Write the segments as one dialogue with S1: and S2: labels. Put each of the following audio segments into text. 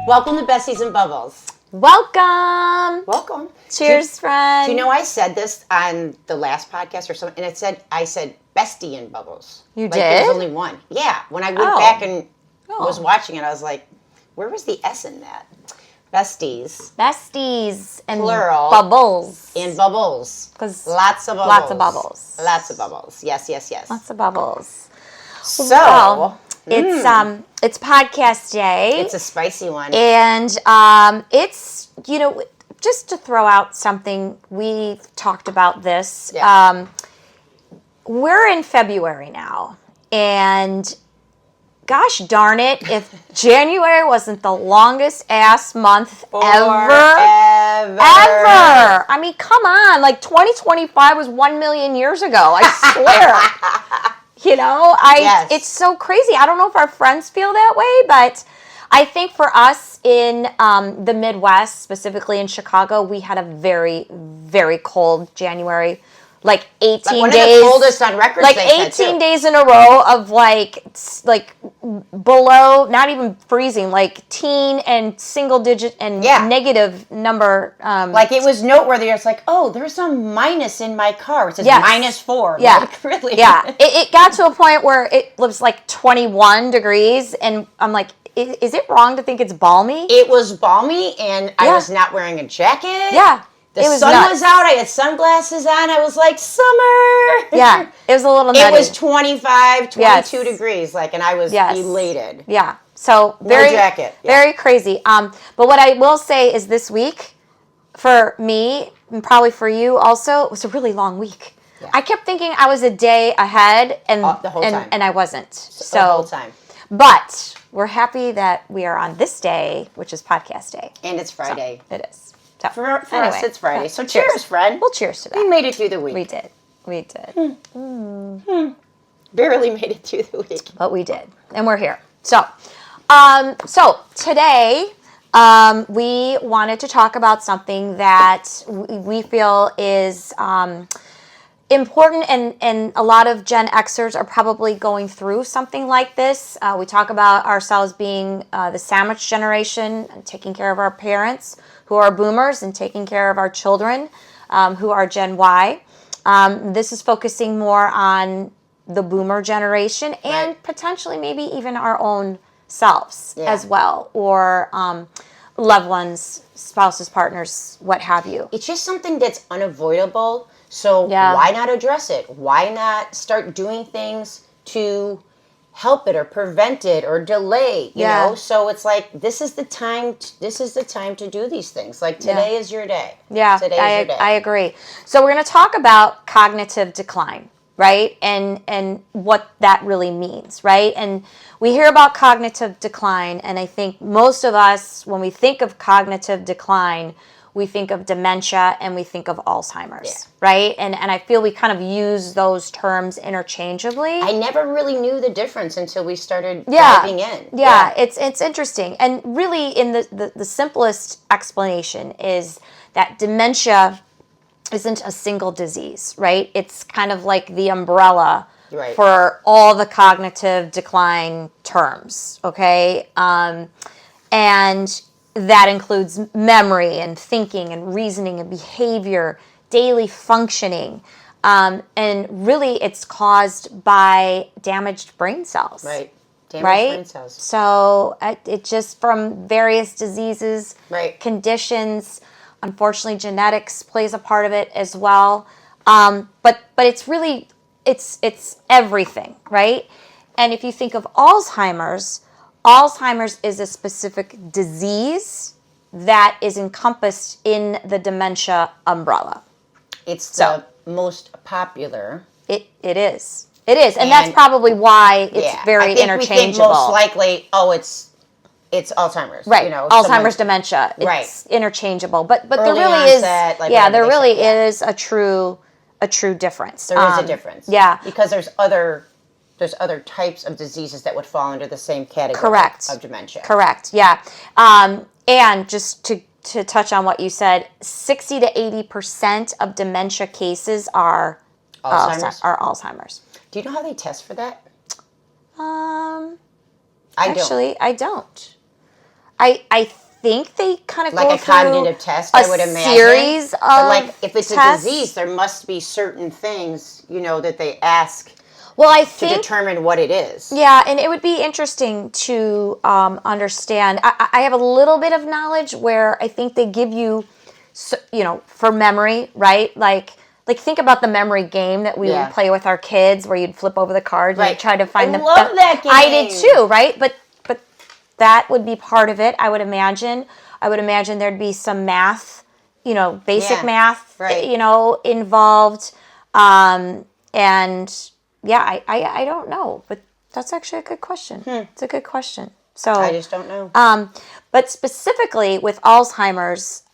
S1: Welcome to Besties and Bubbles.
S2: Welcome.
S1: Welcome.
S2: Cheers, friend.
S1: Do you know I said this on the last podcast or something? And I said Bestie and Bubbles.
S2: You
S1: like
S2: did?
S1: There was only one. Yeah. When I went back and was watching it, I was like, where was the S in that? Besties.
S2: Besties and
S1: plural.
S2: Bubbles.
S1: And bubbles.
S2: Because
S1: lots of bubbles.
S2: Lots of bubbles.
S1: Lots of bubbles. Yes, yes, yes.
S2: Lots of bubbles.
S1: So
S2: well, it's podcast day.
S1: It's a spicy one.
S2: And it's, just to throw out something, we've talked about this.
S1: Yeah.
S2: We're in February now, and gosh darn it, if January wasn't the longest ass month ever. I mean, come on. Like 2025 was 1 million years ago. I swear.
S1: Yes.
S2: It's so crazy. I don't know if our friends feel that way, but I think for us in the Midwest, specifically in Chicago, we had a very, very cold January. Like 18
S1: one
S2: days.
S1: Of the coldest on record.
S2: Like 18 days in a row of like below, not even freezing, like teen and single digit and negative number.
S1: Like it was noteworthy. It's like, oh, there's a minus in my car. It says -4.
S2: Yeah.
S1: Like, really?
S2: Yeah. It got to a point where it was like 21 degrees, and I'm like, is it wrong to think it's balmy?
S1: It was balmy, and I was not wearing a jacket.
S2: Yeah.
S1: The sun was out. I had sunglasses on. I was like, summer.
S2: Yeah. It was a little nutty.
S1: It was 25, 22 degrees. And I was elated.
S2: Yeah. So very,
S1: jacket. Yeah.
S2: Very crazy. But what I will say is this week, for me, and probably for you also, it was a really long week. Yeah. I kept thinking I was a day ahead, and
S1: the whole time.
S2: And I wasn't. So
S1: the whole time.
S2: But we're happy that we are on this day, which is podcast day.
S1: And it's Friday.
S2: So it is. So,
S1: for us, it's Friday. So cheers, friend.
S2: Well, cheers to that.
S1: We made it through the week.
S2: We did.
S1: Barely made it through the week.
S2: But we did. And we're here. So, today, we wanted to talk about something that we feel is important, and a lot of Gen Xers are probably going through something like this. We talk about ourselves being the sandwich generation, and taking care of our parents, who are boomers, and taking care of our children, who are Gen Y. This is focusing more on the boomer generation and potentially maybe even our own selves as well, or loved ones, spouses, partners, what have you.
S1: It's just something that's unavoidable. So why not address it? Why not start doing things to help it or prevent it or delay, you know? So it's like, this is the time to do these things. Like today is your day.
S2: Yeah,
S1: today is your day.
S2: I agree. So we're going to talk about cognitive decline, right? And what that really means, right? And we hear about cognitive decline, and I think most of us, when we think of cognitive decline, we think of dementia and we think of Alzheimer's, right? And I feel we kind of use those terms interchangeably.
S1: I never really knew the difference until we started diving in.
S2: Yeah, it's interesting. And really, in the simplest explanation is that dementia isn't a single disease, right? It's kind of like the umbrella for all the cognitive decline terms, okay? And that includes memory and thinking and reasoning and behavior, daily functioning. And really, it's caused by damaged brain cells.
S1: Right. Damaged brain cells.
S2: So it just from various diseases, conditions. Unfortunately, genetics plays a part of it as well. But it's really, it's everything, right? And if you think of Alzheimer's is a specific disease that is encompassed in the dementia umbrella.
S1: It's the most popular.
S2: It is. And that's probably why it's very interchangeable.
S1: We think most likely, it's Alzheimer's.
S2: Right. Alzheimer's, dementia. It's interchangeable. But there really
S1: onset,
S2: is there really is a true difference.
S1: There is a difference.
S2: Yeah.
S1: Because there's other types of diseases that would fall under the same category of dementia.
S2: Correct. Yeah. And just to touch on what you said, 60 to 80% of dementia cases are Alzheimer's.
S1: Do you know how they test for that?
S2: Actually, I don't. I think they kind of
S1: like
S2: go
S1: a cognitive test,
S2: a
S1: I would imagine.
S2: series of
S1: but like if it's
S2: tests.
S1: a disease, there must be certain things, that they ask
S2: Well, I
S1: to
S2: think
S1: determine what it is.
S2: yeah, and it would be interesting to understand. I have a little bit of knowledge where I think they give you, for memory, right? Like think about the memory game that we would play with our kids, where you'd flip over the cards and you'd try to find
S1: I love that game.
S2: I did too, right? But that would be part of it, I would imagine. I would imagine there'd be some math, basic math, involved. And yeah, I don't know, but that's actually a good question. It's a good question. So
S1: I just don't know.
S2: But specifically with Alzheimer's,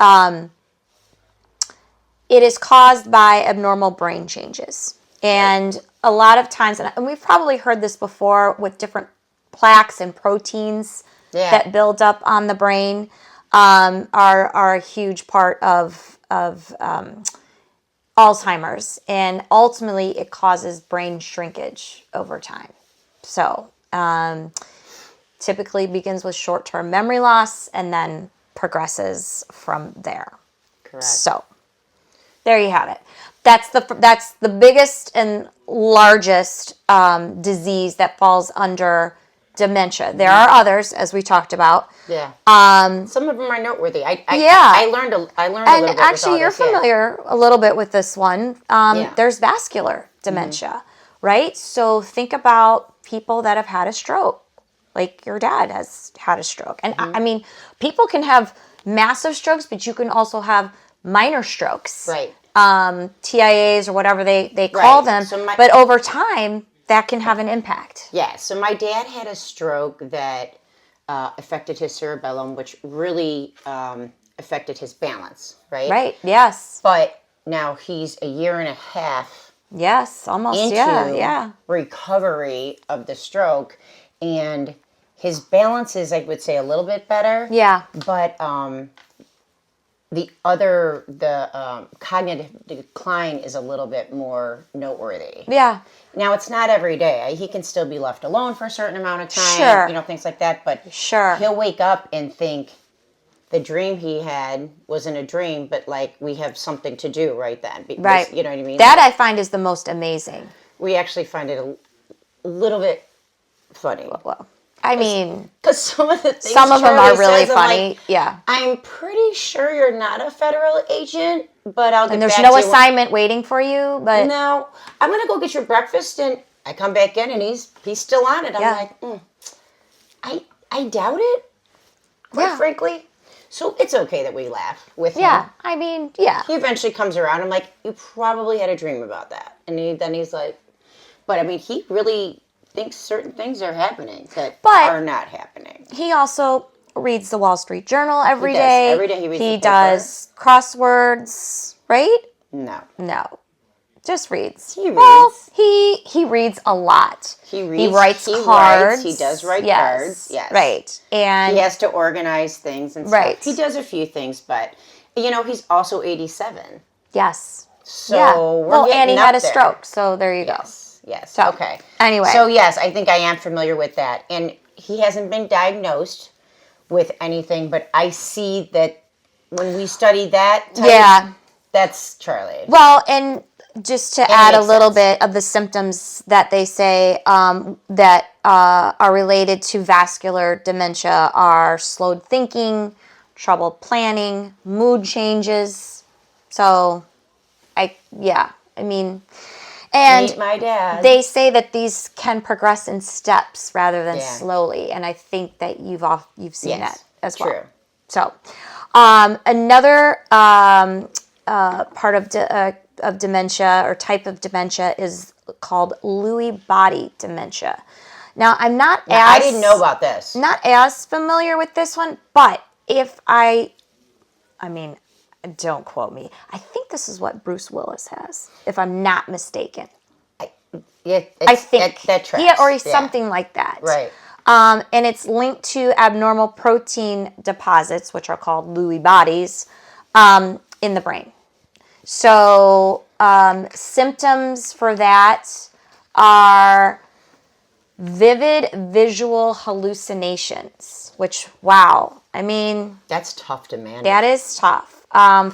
S2: it is caused by abnormal brain changes. And a lot of times, and we've probably heard this before with different plaques and proteins that build up on the brain, are a huge part of Alzheimer's, and ultimately it causes brain shrinkage over time. So typically begins with short-term memory loss and then progresses from there.
S1: Correct.
S2: So there you have it. That's the biggest and largest disease that falls under dementia. There are others, as we talked about.
S1: Yeah. Some of them are noteworthy. I learned a little bit.
S2: And actually, you're familiar a little bit with this one. There's vascular dementia, right? So think about people that have had a stroke, like your dad has had a stroke. And I mean, people can have massive strokes, but you can also have minor strokes,
S1: right?
S2: TIAs or whatever they call them. So but over time, that can have an impact.
S1: Yeah. So my dad had a stroke that affected his cerebellum, which really affected his balance, right?
S2: Right. Yes.
S1: But now he's a year and a half.
S2: Yes, almost.
S1: Into recovery of the stroke, and his balance is, I would say, a little bit better.
S2: Yeah.
S1: But the cognitive decline is a little bit more noteworthy.
S2: Yeah.
S1: Now, it's not every day. He can still be left alone for a certain amount of time.
S2: Sure.
S1: Things like that. But he'll wake up and think the dream he had wasn't a dream, but like we have something to do right then. Because,
S2: right.
S1: You know what I mean?
S2: That I find is the most amazing.
S1: We actually find it a little bit funny.
S2: Well, I mean,
S1: because some of the things
S2: some of them are really funny.
S1: Like, I'm pretty sure you're not a federal agent, but I'll get back to you.
S2: And there's no assignment waiting for you. But
S1: no, I'm gonna go get your breakfast, and I come back in, and he's still on it. I'm like, I doubt it. Quite frankly. So it's okay that we laugh with him.
S2: Yeah, I mean, yeah.
S1: He eventually comes around. I'm like, you probably had a dream about that, and then he's like, but I mean, he really thinks certain things are happening that are not happening.
S2: He also reads the Wall Street Journal every day.
S1: Every day he reads the paper.
S2: Does crosswords, right?
S1: No.
S2: Just reads.
S1: He reads.
S2: Well, he reads a lot.
S1: He reads.
S2: He writes cards.
S1: He does write cards. Yes.
S2: Right. And
S1: he has to organize things and stuff.
S2: Right.
S1: He does a few things, but he's also 87.
S2: Yes.
S1: So we're getting
S2: and he
S1: up
S2: had a
S1: there.
S2: stroke, so there you go.
S1: Yes.
S2: So,
S1: okay.
S2: Anyway.
S1: So yes, I think I am familiar with that. And he hasn't been diagnosed with anything, but I see that when we study that type, that's Charlie.
S2: Well, and just to add a little bit of the symptoms that they say that are related to vascular dementia are slowed thinking, trouble planning, mood changes. So, and
S1: meet my dad.
S2: They say that these can progress in steps rather than slowly, and I think that you've seen that as well.
S1: True.
S2: So, another part of dementia or type of dementia is called Lewy body dementia. Now, I
S1: didn't know about this.
S2: Not as familiar with this one, but don't quote me. I think this is what Bruce Willis has, if I'm not mistaken. I think
S1: that tracks.
S2: or something like that.
S1: Right.
S2: And it's linked to abnormal protein deposits, which are called Lewy bodies, in the brain. So symptoms for that are vivid visual hallucinations, which, wow, I mean,
S1: that's tough to manage.
S2: That is tough.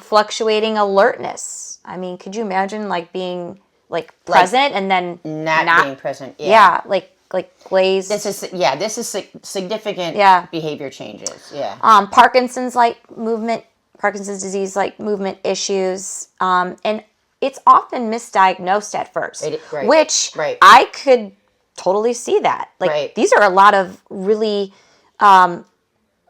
S2: Fluctuating alertness. I mean, could you imagine like being like present and then
S1: not being present?
S2: Yeah, like glazed.
S1: This is significant behavior changes. Yeah.
S2: Parkinson's disease like movement issues, and it's often misdiagnosed at first, which I could totally see that. Like these are a lot of really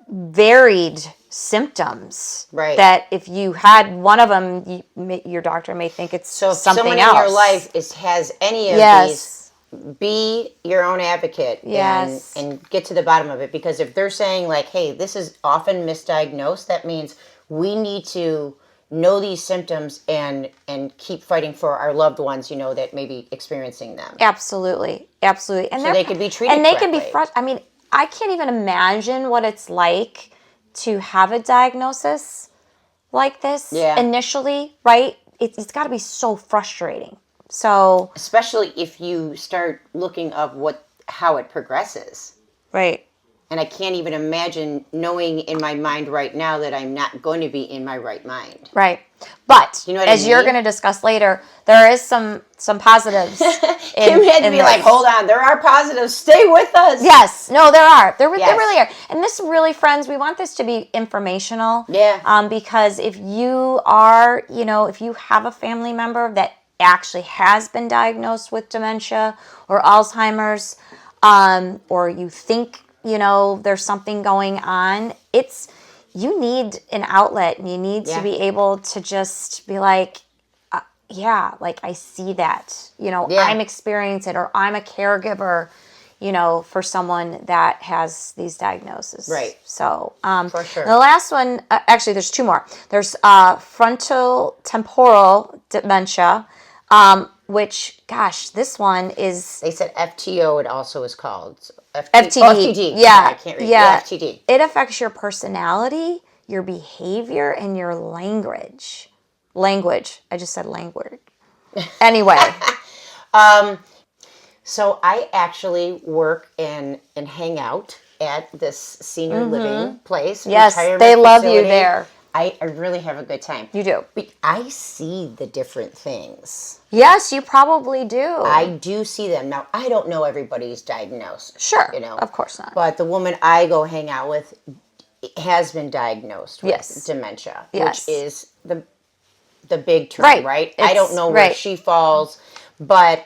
S2: varied symptoms.
S1: Right.
S2: That if you had one of them, your doctor may think it's something else. So if someone in
S1: your life has any of these, be your own advocate and get to the bottom of it. Because if they're saying like, hey, this is often misdiagnosed, that means we need to know these symptoms and keep fighting for our loved ones, that may be experiencing them.
S2: Absolutely. And
S1: so they could be treated
S2: and they can be I mean, I can't even imagine what it's like to have a diagnosis like this initially, right? It's got to be so frustrating. So
S1: especially if you start looking up how it progresses.
S2: Right.
S1: And I can't even imagine knowing in my mind right now that I'm not going to be in my right mind.
S2: Right. But as you're going to discuss later, there is some positives.
S1: Kim had to be like, hold on, there are positives. Stay with us.
S2: Yes. No, there are. There really are. And this really, friends, we want this to be informational.
S1: Yeah.
S2: Because if you are, if you have a family member that actually has been diagnosed with dementia or Alzheimer's, or you think, there's something going on, you need an outlet, and you need to be able to just be like, like I see that, I'm experiencing it, or I'm a caregiver, for someone that has these diagnoses.
S1: Right.
S2: So,
S1: for sure.
S2: The last one, actually, there's two more. There's frontal temporal dementia, which, gosh, this one is...
S1: They said FTO it also is called.
S2: FTD.
S1: FTD.
S2: Yeah.
S1: Sorry, I can't read. Yeah. FTD.
S2: It affects your personality, your behavior, and your language. I just said language. Anyway.
S1: So I actually work and hang out at this senior living place.
S2: Yes, they love you there.
S1: I really have a good time.
S2: You do.
S1: But I see the different things.
S2: Yes, you probably do.
S1: I do see them. Now, I don't know everybody's diagnosed.
S2: Sure, of course not.
S1: But the woman I go hang out with has been diagnosed with dementia, which is the big term, right? I don't know where she falls, but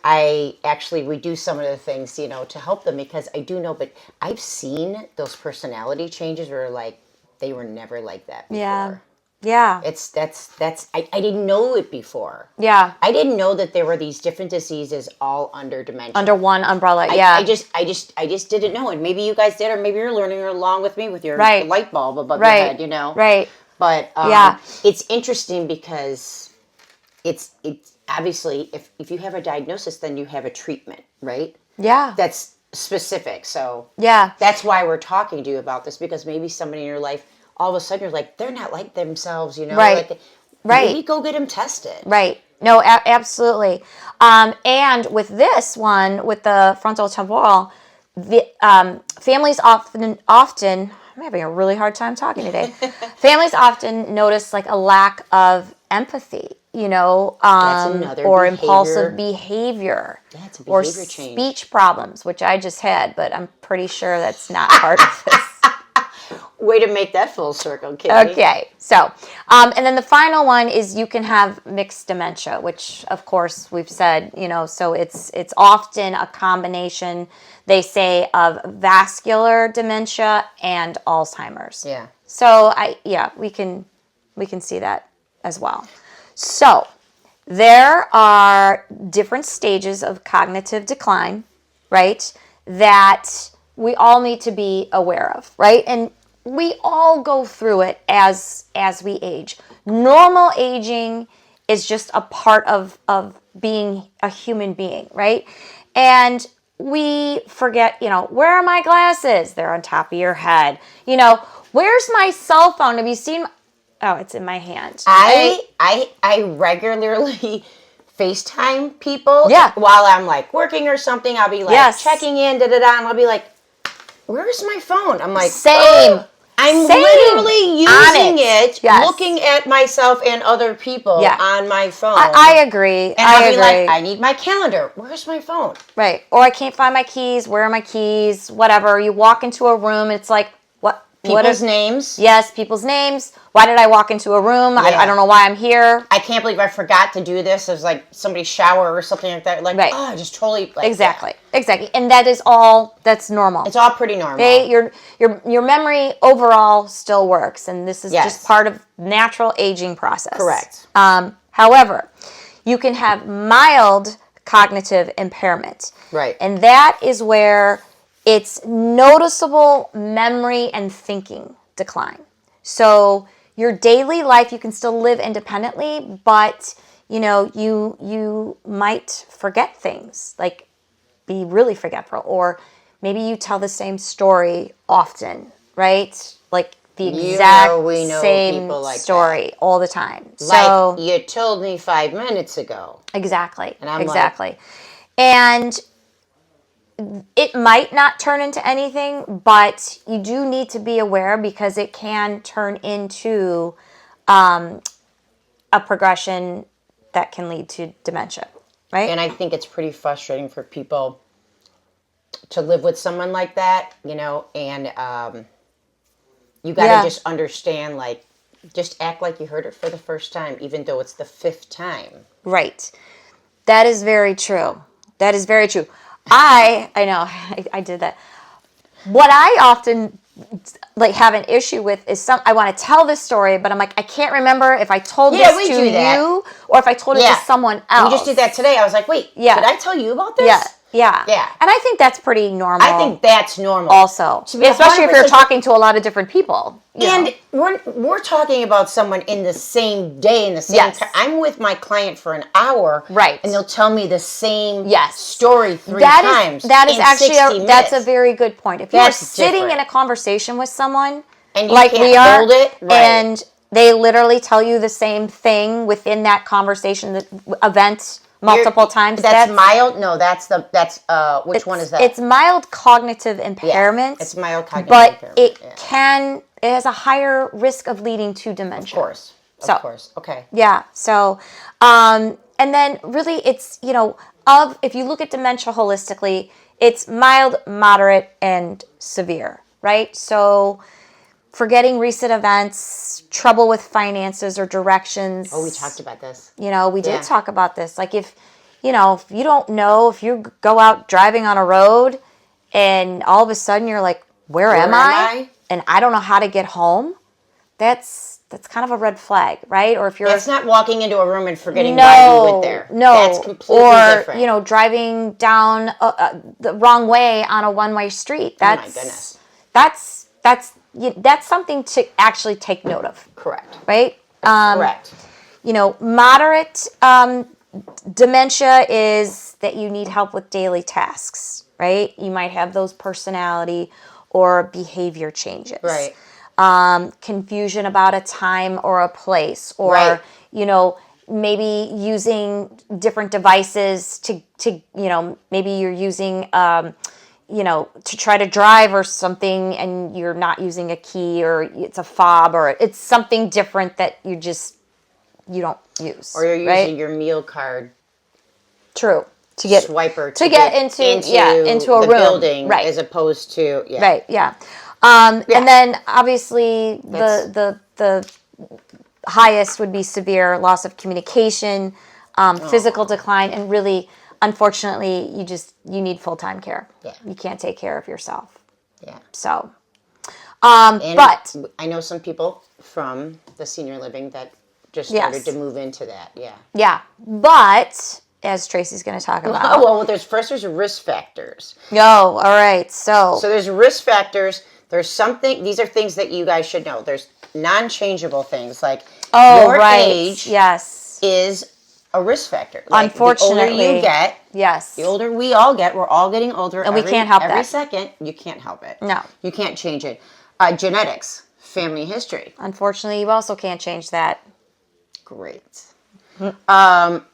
S1: we do some of the things, to help them, because I do know, but I've seen those personality changes where like, they were never like that before.
S2: Yeah.
S1: I didn't know it before.
S2: Yeah.
S1: I didn't know that there were these different diseases all under dementia.
S2: Under one umbrella, yeah.
S1: I just didn't know. And maybe you guys did, or maybe you're learning along with me with your light bulb above your head,
S2: Right.
S1: But it's interesting because it's obviously, if you have a diagnosis, then you have a treatment, right?
S2: Yeah.
S1: That's specific. So
S2: yeah,
S1: that's why we're talking to you about this, because maybe somebody in your life, all of a sudden you're like, they're not like themselves,
S2: Right.
S1: Like, maybe go get them tested.
S2: Right. No, absolutely. And with this one, with the frontal temporal, families often, I'm having a really hard time talking today. Families often notice like a lack of empathy, or impulsive behavior.
S1: That's a behavior
S2: or
S1: change.
S2: Speech problems, which I just had, but I'm pretty sure that's not part of this.
S1: Way to make that full circle, Kitty.
S2: Okay, so, and then the final one is you can have mixed dementia, which, of course, we've said, so it's often a combination, they say, of vascular dementia and Alzheimer's.
S1: Yeah.
S2: So, we can see that as well. So, there are different stages of cognitive decline, right, that we all need to be aware of, right? And we all go through it as we age. Normal aging is just a part of being a human being, right? And we forget, where are my glasses? They're on top of your head. Where's my cell phone? Have you seen? Oh, it's in my hand.
S1: I regularly FaceTime people.
S2: Yeah.
S1: While I'm like working or something, I'll be like checking in, and I'll be like, "Where's my phone?" I'm like,
S2: same.
S1: Oh. I'm
S2: Same.
S1: literally using it,
S2: Yes.
S1: looking at myself and other people on my phone.
S2: I agree.
S1: And I'll be like, I need my calendar. Where's my phone?
S2: Right. Or I can't find my keys. Where are my keys? Whatever. You walk into a room, it's like, what?
S1: People's names.
S2: Yes, people's names. Why did I walk into a room?
S1: Yeah.
S2: I don't know why I'm here.
S1: I can't believe I forgot to do this. It was like somebody's shower or something like that. Like, oh, I just totally... Like,
S2: exactly. And that is all, that's normal.
S1: It's all pretty normal.
S2: Okay? Your memory overall still works, and this is just part of natural aging process.
S1: Correct.
S2: However, you can have mild cognitive impairment.
S1: Right.
S2: And that is where it's noticeable memory and thinking decline. So your daily life, you can still live independently, but you might forget things, like be really forgetful, or maybe you tell the same story often, right? Like the exact same story all the time.
S1: Like you told me 5 minutes ago.
S2: Exactly. And I'm and it might not turn into anything, but you do need to be aware, because it can turn into a progression that can lead to dementia, right?
S1: And I think it's pretty frustrating for people to live with someone like that, and you got to just understand, like, just act like you heard it for the first time, even though it's the 5th time.
S2: Right. That is very true. I know, I did that. What I often have an issue with is I want to tell this story, but I'm like, I can't remember if I told this to you or if I told it to someone else.
S1: We just did that today. I was like, wait, did I tell you about this?
S2: Yeah. And I think that's pretty normal.
S1: I think that's normal.
S2: Also. Especially if you're talking to a lot of different people.
S1: And we're talking about someone in the same day, in the same time. I'm with my client for an hour.
S2: Right.
S1: And they'll tell me the same story three times.
S2: That is actually that's a very good point. If you're sitting in a conversation with someone,
S1: and you
S2: like
S1: can't
S2: we are,
S1: hold it,
S2: and they literally tell you the same thing within that conversation, the event, multiple times.
S1: That's mild? No, which one is that?
S2: It's mild cognitive impairment.
S1: Yeah, it's mild cognitive impairment.
S2: But it has a higher risk of leading to dementia.
S1: Of course. Okay.
S2: Yeah. So, and then really it's, if you look at dementia holistically, it's mild, moderate, and severe, right? So forgetting recent events, trouble with finances or directions.
S1: Oh, we talked about this.
S2: We did talk about this. Like if you don't know, if you go out driving on a road and all of a sudden you're like, where am I? And I don't know how to get home, that's kind of a red flag, right? Or if you're...
S1: That's not walking into a room and forgetting why you went there.
S2: No.
S1: That's completely different.
S2: Or, driving down the wrong way on a one-way street.
S1: Oh my goodness.
S2: That's something to actually take note of.
S1: Correct.
S2: Right?
S1: Correct.
S2: Moderate dementia is that you need help with daily tasks, right? You might have those personality or behavior changes.
S1: Right.
S2: Confusion about a time or a place, or, maybe using different devices to maybe you're using, to try to drive or something and you're not using a key, or it's a fob, or it's something different that you don't use.
S1: Or you're using your meal card.
S2: True. To get
S1: swiper
S2: to get into a room,
S1: building,
S2: right?
S1: As opposed to
S2: right, yeah. And then obviously the highest would be severe loss of communication, physical decline, and really, unfortunately, you need full-time care.
S1: Yeah,
S2: you can't take care of yourself.
S1: Yeah.
S2: So,
S1: but I know some people from the senior living that just started to move into that. Yeah. Yeah,
S2: but as Tracy's going to talk about.
S1: Well, there's risk factors.
S2: Oh, all right. So
S1: there's risk factors. There's something. These are things that you guys should know. There's non-changeable things like your age.
S2: Yes.
S1: Is a risk factor. Like,
S2: unfortunately,
S1: the older you get,
S2: the
S1: older we all get. We're all getting older,
S2: and we can't help
S1: every
S2: that.
S1: second. You can't help it.
S2: No,
S1: you can't change it. Genetics, family history.
S2: Unfortunately, you also can't change that.
S1: Great.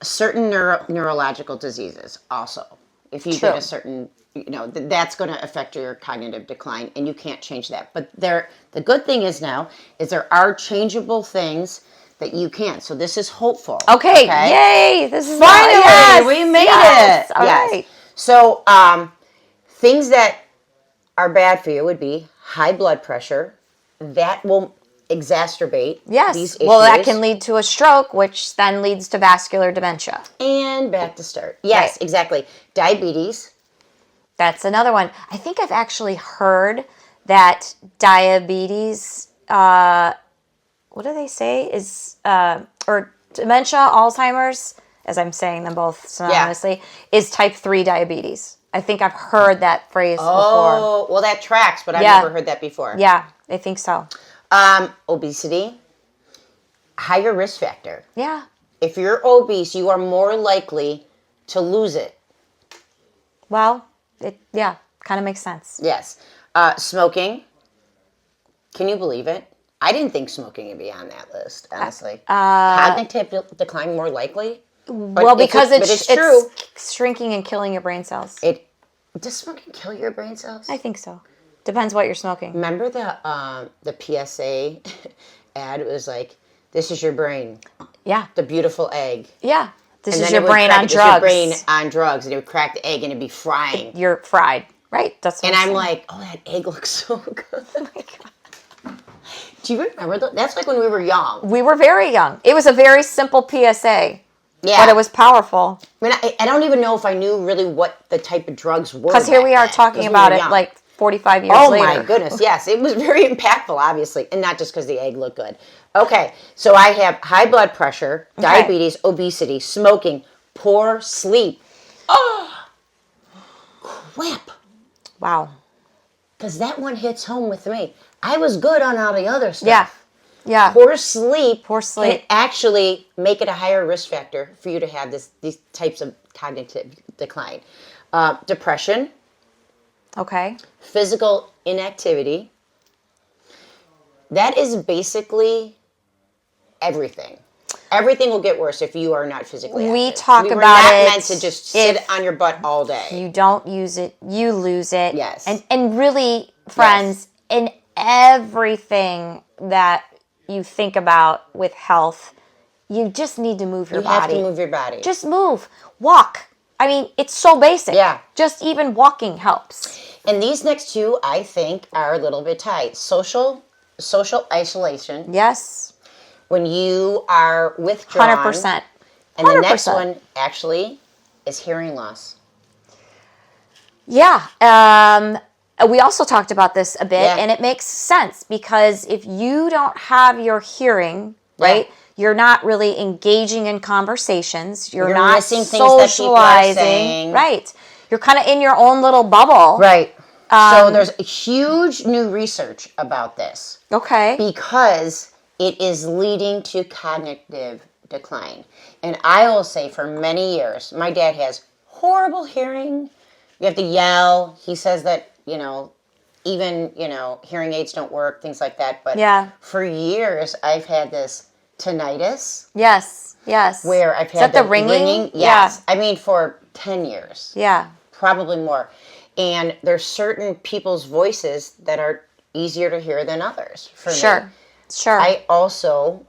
S1: Certain neurological diseases also. If you get a certain, that's going to affect your cognitive decline, and you can't change that. But the good thing is now is there are changeable things that you can. So this is hopeful.
S2: Okay. Yay! This is
S1: finally we made it.
S2: All right.
S1: So things that are bad for you would be high blood pressure. That will exacerbate these issues.
S2: Well, that can lead to a stroke, which then leads to vascular dementia.
S1: And back to start. Yes, exactly. Diabetes.
S2: That's another one. I think I've actually heard that diabetes, what do they say, is, or dementia, Alzheimer's, as I'm saying them both synonymously, is type 3 diabetes. I think I've heard that phrase before.
S1: Oh, well, that tracks, but I've never heard that before.
S2: Yeah, I think so.
S1: Obesity, higher risk factor.
S2: Yeah.
S1: If you're obese, you are more likely to lose it.
S2: Well, kind of makes sense.
S1: Yes. Smoking. Can you believe it? I didn't think smoking would be on that list, honestly. Cognitive decline more likely?
S2: Well, because it's
S1: true.
S2: It's shrinking and killing your brain cells.
S1: Does smoking kill your brain cells?
S2: I think so. Depends what you're smoking.
S1: Remember the PSA ad? It was like, this is your brain.
S2: Yeah.
S1: The beautiful egg.
S2: Yeah. This is your brain on drugs. This is your brain
S1: on drugs. And it would crack the egg and it'd be frying.
S2: You're fried. Right. That's what
S1: I'm like, oh, that egg looks so good. Oh my God. Do you remember that? That's like when we were young.
S2: We were very young. It was a very simple PSA. Yeah. But it was powerful.
S1: I mean, I don't even know if I knew really what the type of drugs were.
S2: Because here we are talking about it like 45 years later.
S1: Oh my goodness, yes. It was very impactful, obviously. And not just because the egg looked good. Okay, so I have high blood pressure, diabetes, obesity, smoking, poor sleep. Oh, crap.
S2: Wow.
S1: Because that one hits home with me. I was good on all the other stuff.
S2: Yeah. Yeah.
S1: Poor sleep
S2: can
S1: actually make it a higher risk factor for you to have these types of cognitive decline. Depression.
S2: Okay.
S1: Physical inactivity. That is basically everything. Everything will get worse if you are not physically active.
S2: We talk about it.
S1: We're not meant to just sit on your butt all day.
S2: You don't use it, you lose it.
S1: Yes.
S2: And really, friends, in everything that you think about with health, you just need to move your body.
S1: You have to move your body.
S2: Just move. Walk. I mean, it's so basic.
S1: Yeah.
S2: Just even walking helps.
S1: And these next two, I think, are a little bit tight. Social isolation.
S2: Yes.
S1: When you are withdrawn.
S2: 100%.
S1: And the next one, actually, is hearing loss.
S2: Yeah. We also talked about this a bit, and it makes sense because if you don't have your hearing, right, you're not really engaging in conversations. You're not socializing. Right. You're kind of in your own little bubble.
S1: Right. So there's huge new research about this.
S2: Okay.
S1: Because it is leading to cognitive decline. And I will say for many years, my dad has horrible hearing. You have to yell. He says that, even, hearing aids don't work, things like that. But for years, I've had this tinnitus.
S2: Yes, yes.
S1: Where I've had
S2: the ringing?
S1: Yes. Yeah. I mean, for 10 years.
S2: Yeah.
S1: Probably more. And there's certain people's voices that are easier to hear than others for me.
S2: Sure.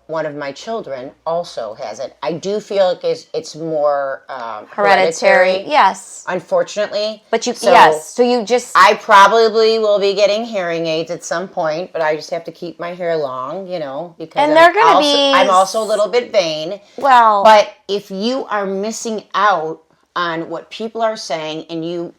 S1: One of my children also has it. I do feel like it's more hereditary.
S2: Yes.
S1: Unfortunately.
S2: But so you just...
S1: I probably will be getting hearing aids at some point, but I just have to keep my hair long, because
S2: and they're going to be...
S1: I'm also a little bit vain.
S2: Well...
S1: But if you are missing out on what people are saying and you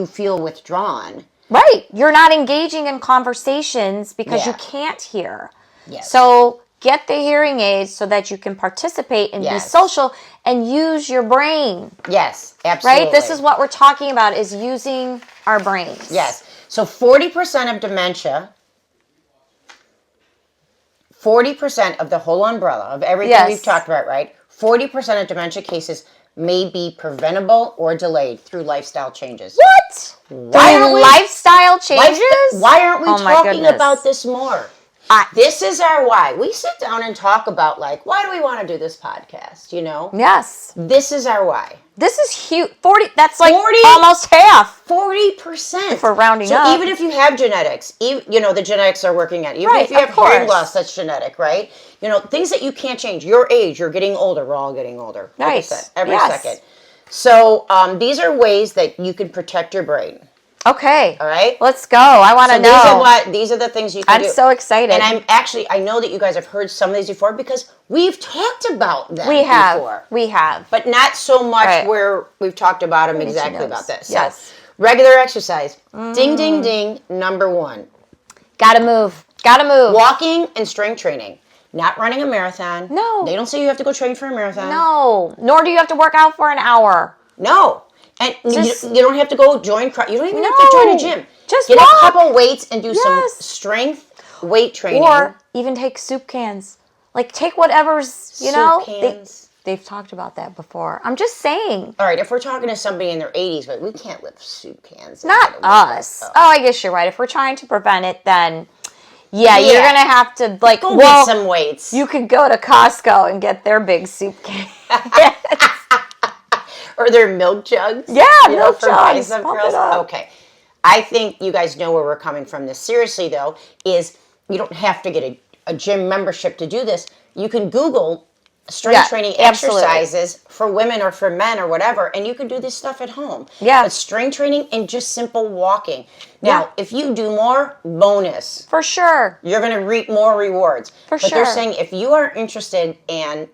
S1: feel withdrawn...
S2: Right. You're not engaging in conversations because you can't hear.
S1: Yes.
S2: So get the hearing aids so that you can participate and be social and use your brain.
S1: Yes, absolutely.
S2: Right? This is what we're talking about, is using our brains.
S1: Yes. So 40% of dementia, 40% of the whole umbrella of everything we've talked about, right? 40% of dementia cases may be preventable or delayed through lifestyle changes.
S2: What? Lifestyle changes?
S1: Why aren't we talking about this more? This is our why. We sit down and talk about, like, why do we want to do this podcast, you know?
S2: Yes.
S1: This is our why.
S2: This is huge. 40, that's like 40, almost half.
S1: 40%.
S2: If we're rounding up.
S1: So even if you have genetics, you know, the genetics are working on it. Even if you have hearing loss, that's genetic, right? You know, things that you can't change. Your age, you're getting older. We're all getting older. Like I said, every second. So these are ways that you can protect your brain.
S2: Okay.
S1: All right.
S2: Let's go. I want to know.
S1: These are the things you can do.
S2: I'm so excited.
S1: And I know that you guys have heard some of these before because we've talked about them before.
S2: We have.
S1: But not so much where we've talked about them exactly about this.
S2: Yes.
S1: So, regular exercise. Ding, ding, ding. Number 1.
S2: Gotta move. Gotta move.
S1: Walking and strength training. Not running a marathon.
S2: No.
S1: They don't say you have to go train for a marathon.
S2: No. Nor do you have to work out for an hour.
S1: No. And you don't have to go join. You don't even have to join a gym.
S2: Just
S1: get
S2: walk.
S1: a couple weights and do some strength weight training.
S2: Or even take soup cans. Like take whatever's, you know.
S1: Cans.
S2: They've talked about that before. I'm just saying.
S1: All right, if we're talking to somebody in their 80s, but we can't lift soup cans.
S2: Not us. Oh, I guess you're right. If we're trying to prevent it, then you're going to have to like
S1: go get some weights.
S2: You could go to Costco and get their big soup cans.
S1: Or their milk jugs.
S2: Yeah, milk jugs. Pump it up.
S1: Okay. I think you guys know where we're coming from this. Seriously, though, is you don't have to get a gym membership to do this. You can Google strength training exercises for women or for men or whatever, and you can do this stuff at home.
S2: Yeah.
S1: But strength training and just simple walking. Now, if you do more, bonus.
S2: For sure.
S1: You're going to reap more rewards.
S2: But
S1: they're saying if you are interested and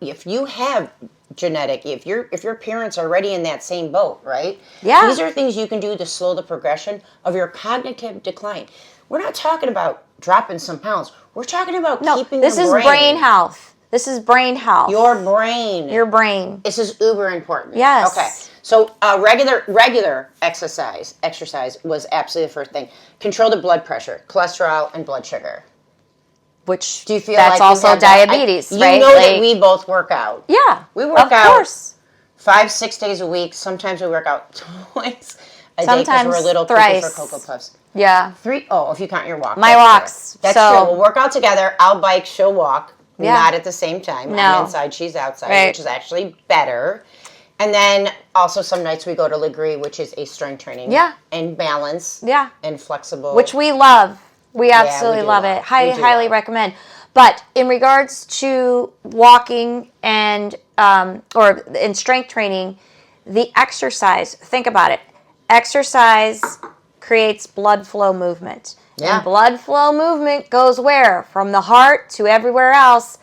S1: if you have genetic, if your parents are already in that same boat, right?
S2: Yeah.
S1: These are things you can do to slow the progression of your cognitive decline. We're not talking about dropping some pounds. We're talking about keeping your brain.
S2: This is brain health. This is brain health.
S1: Your brain.
S2: Your brain.
S1: This is uber important.
S2: Yes.
S1: Okay. So regular exercise was absolutely the first thing. Control the blood pressure, cholesterol, and blood sugar.
S2: Which
S1: do you feel
S2: that's
S1: like
S2: also diabetes, right?
S1: You know that we both work out.
S2: Yeah.
S1: We work out. Of course. 5-6 days a week. Sometimes we work out twice a day because we're a little thrice for Cocoa Puffs.
S2: Yeah.
S1: 3. Oh, if you count your walk.
S2: My walks.
S1: That's true. We'll work out together. I'll bike. She'll walk. Yeah. Not at the same time.
S2: No.
S1: I'm inside. She's outside, which is actually better. And then also some nights we go to Legree, which is a strength training. Yeah. And balance. Yeah. And flexible.
S2: Which we love. We absolutely love it. Highly recommend. But in regards to walking and or in strength training, the exercise, think about it. Exercise creates blood flow movement. Yeah. And blood flow movement goes where? From the heart to everywhere else.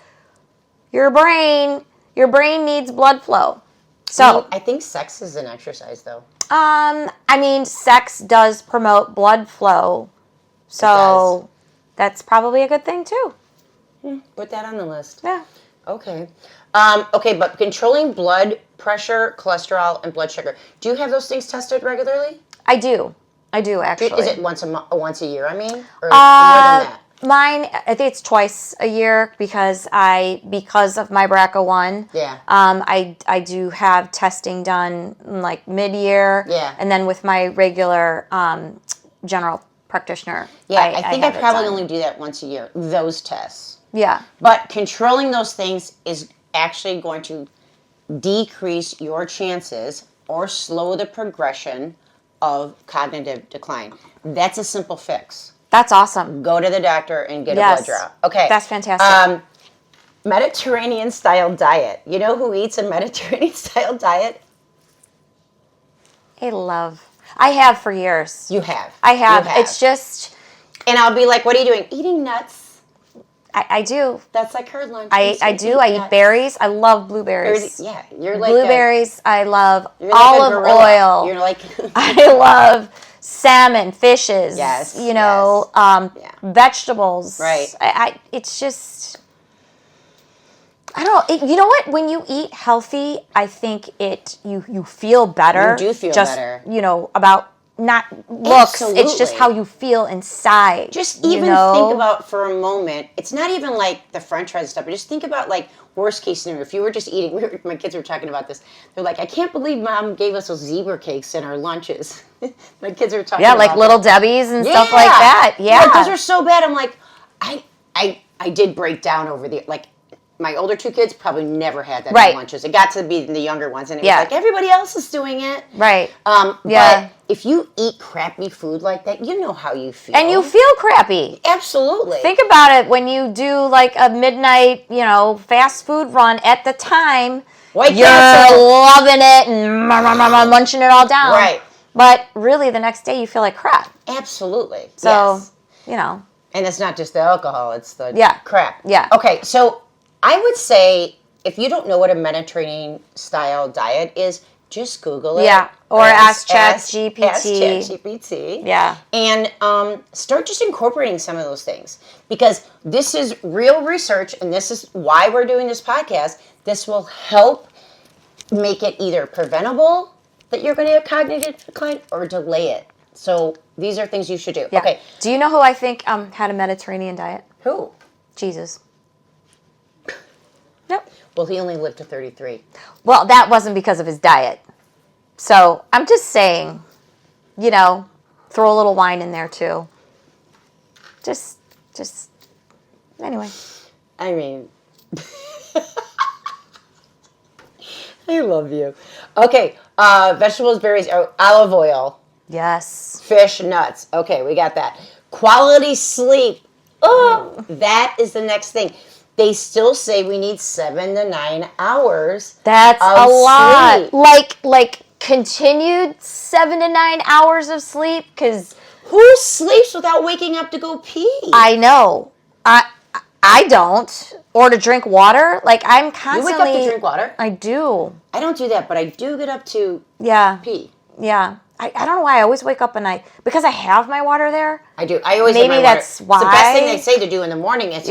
S2: Your brain needs blood flow. So
S1: I think sex is an exercise though.
S2: I mean, sex does promote blood flow. So that's probably a good thing too.
S1: Put that on the list.
S2: Yeah.
S1: Okay. Okay, but controlling blood pressure, cholesterol, and blood sugar. Do you have those things tested regularly?
S2: I do actually.
S1: Is it once a year? I mean, or more than that?
S2: Mine, I think it's twice a year because of my BRCA1.
S1: Yeah.
S2: I do have testing done like mid-year. Yeah. And then with my regular general practitioner.
S1: Yeah, I think I probably only do that once a year. Those tests.
S2: Yeah.
S1: But controlling those things is actually going to decrease your chances or slow the progression of cognitive decline. That's a simple fix.
S2: That's awesome.
S1: Go to the doctor and get a blood draw. Okay.
S2: That's fantastic.
S1: Mediterranean style diet. You know who eats a Mediterranean style diet?
S2: I have for years.
S1: You have.
S2: I have. It's just...
S1: And I'll be like, what are you doing? Eating nuts.
S2: I do.
S1: That's like her lunch.
S2: I do. I eat berries. I love blueberries.
S1: Yeah, you're like
S2: blueberries. I love
S1: olive
S2: oil.
S1: You're like
S2: I love salmon, fishes.
S1: Yes.
S2: You know, vegetables.
S1: Right.
S2: It's just. I don't know. You know what? When you eat healthy, I think you feel better.
S1: You do feel better.
S2: You know, about not looks.
S1: Absolutely.
S2: It's just how you feel inside.
S1: Just even think about for a moment. It's not even like the French fries and stuff. But just think about like worst case scenario. If you were just eating, my kids were talking about this. They're like, I can't believe Mom gave us those zebra cakes in our lunches. My kids are talking.
S2: Yeah, like Little Debbie's and stuff like that. Yeah,
S1: like, those are so bad. I'm like, I did break down over the, like, my older two kids probably never had that
S2: Right.
S1: at lunches. It got to be the younger ones, and it
S2: Yeah.
S1: was like, everybody else is doing it.
S2: Right.
S1: Yeah. But if you eat crappy food like that, you know how you feel.
S2: And you feel crappy.
S1: Absolutely.
S2: Think about it when you do like a midnight, fast food run at the time.
S1: White
S2: you're
S1: Castle.
S2: loving it and munching it all down.
S1: Right.
S2: But really, the next day you feel like crap.
S1: Absolutely.
S2: So,
S1: yes. And it's not just the alcohol, it's the crap.
S2: Yeah.
S1: Okay, so I would say if you don't know what a Mediterranean style diet is, just Google it.
S2: Yeah, or ask ChatGPT.
S1: Ask ChatGPT.
S2: Yeah.
S1: And start just incorporating some of those things. Because this is real research, and this is why we're doing this podcast. This will help make it either preventable that you're going to have cognitive decline or delay it. So these are things you should do.
S2: Yeah.
S1: Okay.
S2: Do you know who I think had a Mediterranean diet?
S1: Who?
S2: Jesus. Nope.
S1: Well, he only lived to 33.
S2: Well, that wasn't because of his diet. So I'm just saying, throw a little wine in there too. Just, anyway.
S1: I mean, I love you. Okay, vegetables, berries, olive oil.
S2: Yes.
S1: Fish, nuts. Okay, we got that. Quality sleep. Oh, that is the next thing. They still say we need 7 to 9 hours.
S2: That's
S1: of
S2: a lot.
S1: Sleep.
S2: Like continued 7 to 9 hours of sleep, because
S1: who sleeps without waking up to go pee?
S2: I know. I don't. Or to drink water. Like, I'm constantly.
S1: You wake up to drink water?
S2: I do.
S1: I don't do that, but I do get up to pee.
S2: Yeah. I don't know why I always wake up and because I have my water there.
S1: I do. I always
S2: maybe
S1: have my
S2: that's
S1: water.
S2: why.
S1: It's the best thing they say to do in the morning is to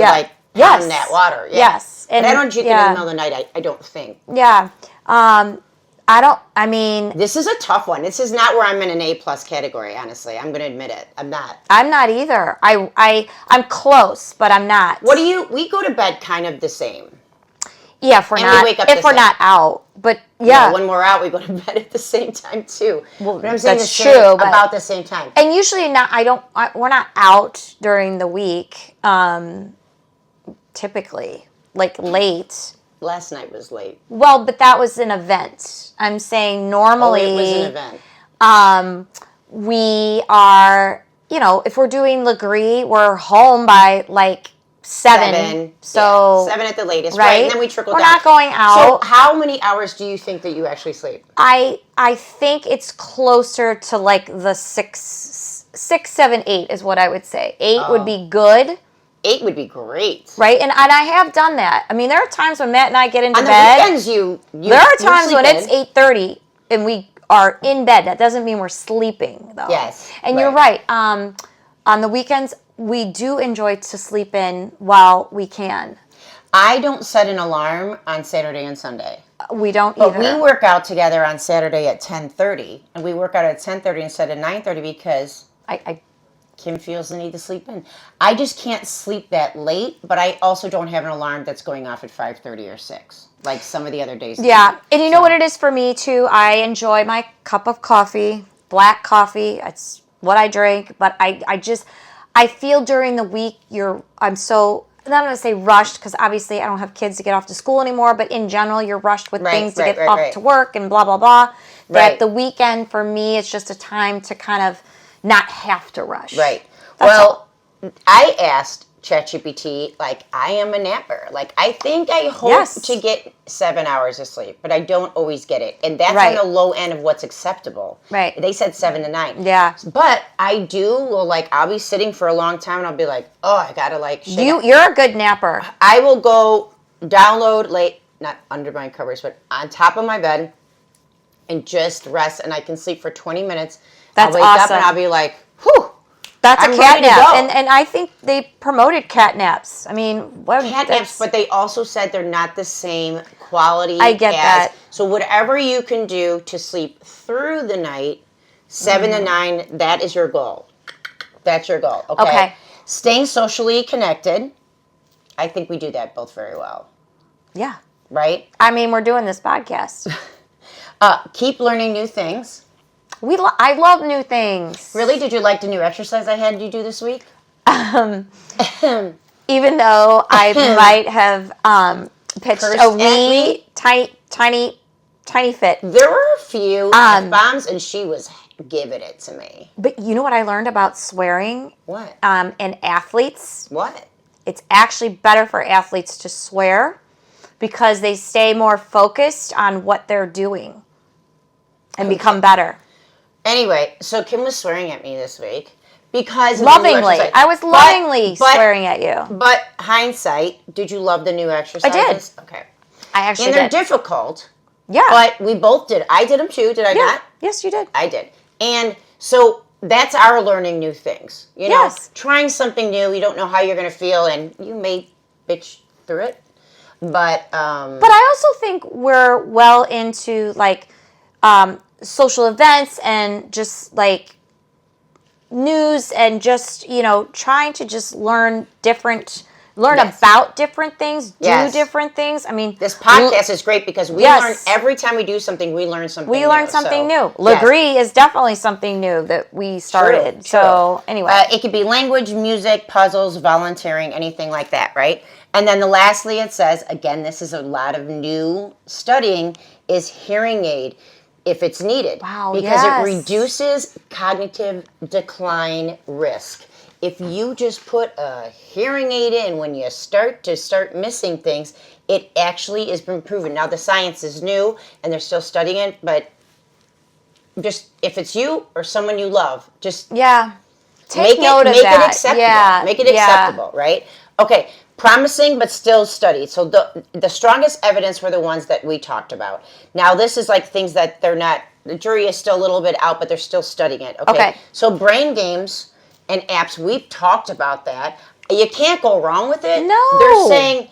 S1: pound that water. Yeah.
S2: Yes.
S1: And I don't drink it in the middle of the night. I don't think.
S2: Yeah. I mean.
S1: This is a tough one. This is not where I'm in an A+ category, honestly. I'm going to admit it. I'm not.
S2: I'm not either. I'm close, but I'm not.
S1: We go to bed kind of the same.
S2: Yeah, if we're not out. But
S1: yeah. When we're out, we go to bed at the same time too.
S2: Well,
S1: but I'm saying
S2: that's true.
S1: About the same time.
S2: And usually we're not out during the week, typically, like late.
S1: Last night was late.
S2: Well, but that was an event. I'm saying normally.
S1: It was an event.
S2: We are, if we're doing Legree, we're home by like 7. So
S1: 7 at the latest,
S2: right?
S1: And then we trickle down.
S2: We're not going out.
S1: So how many hours do you think that you actually sleep?
S2: I think it's closer to like the 6, 7, 8 is what I would say. 8 would be good.
S1: 8 would be great.
S2: Right? And I have done that. I mean, there are times when Matt and I get into bed.
S1: On the weekends,
S2: there are times when it's 8:30 and we are in bed. That doesn't mean we're sleeping, though.
S1: Yes.
S2: And you're right. On the weekends, we do enjoy to sleep in while we can.
S1: I don't set an alarm on Saturday and Sunday.
S2: We don't either.
S1: But we work out together on Saturday at 10:30. And we work out at 10:30 instead of 9:30 because Kim feels the need to sleep in. I just can't sleep that late, but I also don't have an alarm that's going off at 5:30 or 6, like some of the other days.
S2: Yeah, and you know what it is for me, too? I enjoy my cup of coffee, black coffee. It's what I drink, but I feel during the week I'm so, not going to say rushed, because obviously I don't have kids to get off to school anymore, but in general, you're rushed with things to get off to work and blah, blah, blah. That the weekend, for me, it's just a time to kind of not have to rush.
S1: Right. I asked ChatGPT, I am a napper. I think I hope to get 7 hours of sleep, but I don't always get it. And that's on the low end of what's acceptable.
S2: Right.
S1: They said 7 to 9.
S2: Yeah.
S1: But I I'll be sitting for a long time and I'll be like, oh, I gotta
S2: You're a good napper.
S1: I will go download not under my covers, but on top of my bed and just rest, and I can sleep for 20 minutes.
S2: That's
S1: I'll wake
S2: awesome.
S1: up and I'll be like, whew.
S2: That's a cat nap. And I think they promoted cat naps. I mean,
S1: cat naps, but they also said they're not the same quality.
S2: I get that.
S1: So whatever you can do to sleep through the night, 7 to 9, that is your goal. That's your goal. Okay. Staying socially connected. I think we do that both very well.
S2: Yeah.
S1: Right?
S2: I mean, we're doing this podcast.
S1: Keep learning new things.
S2: I love new things.
S1: Really? Did you like the new exercise I had you do this week?
S2: even though I might have pitched
S1: Cursed
S2: a
S1: at
S2: wee,
S1: me?
S2: tiny fit.
S1: There were a few F-bombs, and she was giving it to me.
S2: But you know what I learned about swearing?
S1: What?
S2: In athletes?
S1: What?
S2: It's actually better for athletes to swear because they stay more focused on what they're doing and become better.
S1: Anyway, so Kim was swearing at me this week because
S2: lovingly. I was lovingly swearing at you.
S1: But hindsight, did you love the new exercises?
S2: I did.
S1: Okay.
S2: I actually
S1: and they're
S2: did.
S1: difficult.
S2: Yeah.
S1: But we both did. I did them too. Did I not?
S2: Yes, you did.
S1: I did. And so that's our learning new things. You know, trying something new. You don't know how you're going to feel, and you may bitch through it. But
S2: I also think we're well into like social events and just like news and just, you know, trying to just learn about different things, do different things. I mean,
S1: this podcast is great because we learn every time we do something, we learn something new.
S2: We learn something new. Legree is definitely something new that we started.
S1: True.
S2: So anyway.
S1: It could be language, music, puzzles, volunteering, anything like that, right? And then lastly, it says, again, this is a lot of new studying, is hearing aid if it's needed.
S2: Wow,
S1: because it reduces cognitive decline risk. If you just put a hearing aid in when you start missing things, it actually has been proven. Now, the science is new, and they're still studying it, but just if it's you or someone you love, just
S2: take note of that.
S1: Make it acceptable. Make it acceptable, right? Okay, promising but still studied. So the strongest evidence were the ones that we talked about. Now, this is like things that they're not, the jury is still a little bit out, but they're still studying it. Okay. So brain games and apps, we've talked about that. You can't go wrong with it.
S2: No.
S1: They're saying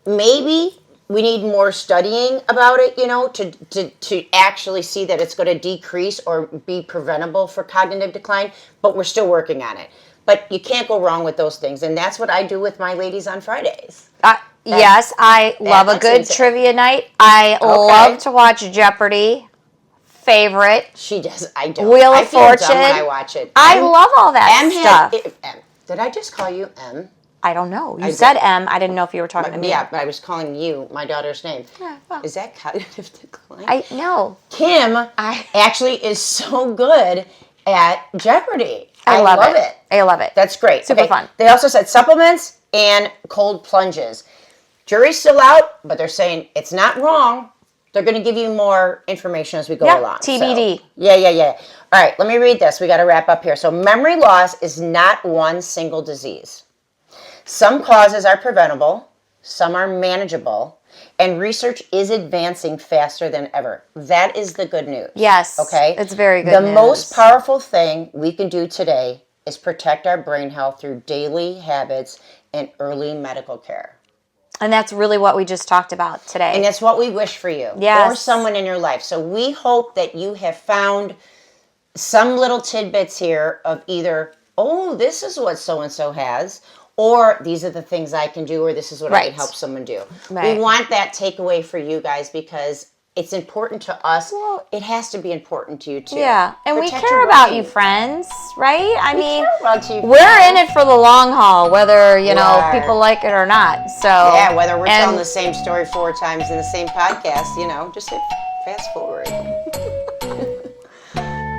S1: maybe we need more studying about it, you know, to actually see that it's going to decrease or be preventable for cognitive decline, but we're still working on it. But you can't go wrong with those things, and that's what I do with my ladies on Fridays.
S2: Yes, I love a good trivia night. I love to watch Jeopardy. Favorite.
S1: She does. I don't.
S2: Wheel of Fortune.
S1: Dumb when I watch it.
S2: I love all that stuff.
S1: Did I just call you M?
S2: I don't know. You said M. I didn't know if you were talking to me.
S1: Yeah, but I was calling you my daughter's name.
S2: Yeah, well.
S1: Is that cognitive decline?
S2: I know.
S1: Kim actually is so good at Jeopardy. I love it.
S2: I love it.
S1: That's great.
S2: Super fun.
S1: They also said supplements and cold plunges. Jury's still out, but they're saying it's not wrong. They're going to give you more information as we go along.
S2: TBD.
S1: So, yeah. All right, let me read this. We got to wrap up here. So memory loss is not one single disease. Some causes are preventable, some are manageable, and research is advancing faster than ever. That is the good news.
S2: Yes.
S1: Okay?
S2: It's very good
S1: news.
S2: The
S1: most powerful thing we can do today is protect our brain health through daily habits and early medical care.
S2: And that's really what we just talked about today.
S1: And that's what we wish for you.
S2: Yes.
S1: Or someone in your life. So we hope that you have found some little tidbits here of either, oh, this is what so-and-so has, or these are the things I can do, or this is what I can help someone do. Right. We want that takeaway for you guys because it's important to us. Well, it has to be important to you too.
S2: Yeah, and we care about you, friends, right? I mean,
S1: care about you,
S2: we're in it for the long haul, whether you know people like it or not. So
S1: yeah, whether we're telling the same story 4 times in the same podcast, you know, just hit fast forward.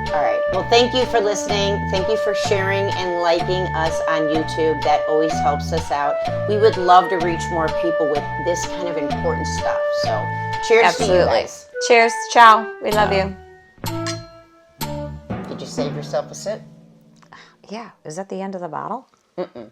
S1: All right. Well, thank you for listening. Thank you for sharing and liking us on YouTube. That always helps us out. We would love to reach more people with this kind of important stuff. So, cheers to you guys.
S2: Cheers. Ciao. We love you.
S1: Did you save yourself a sip?
S2: Yeah. Is that the end of the bottle?
S1: Mm-mm.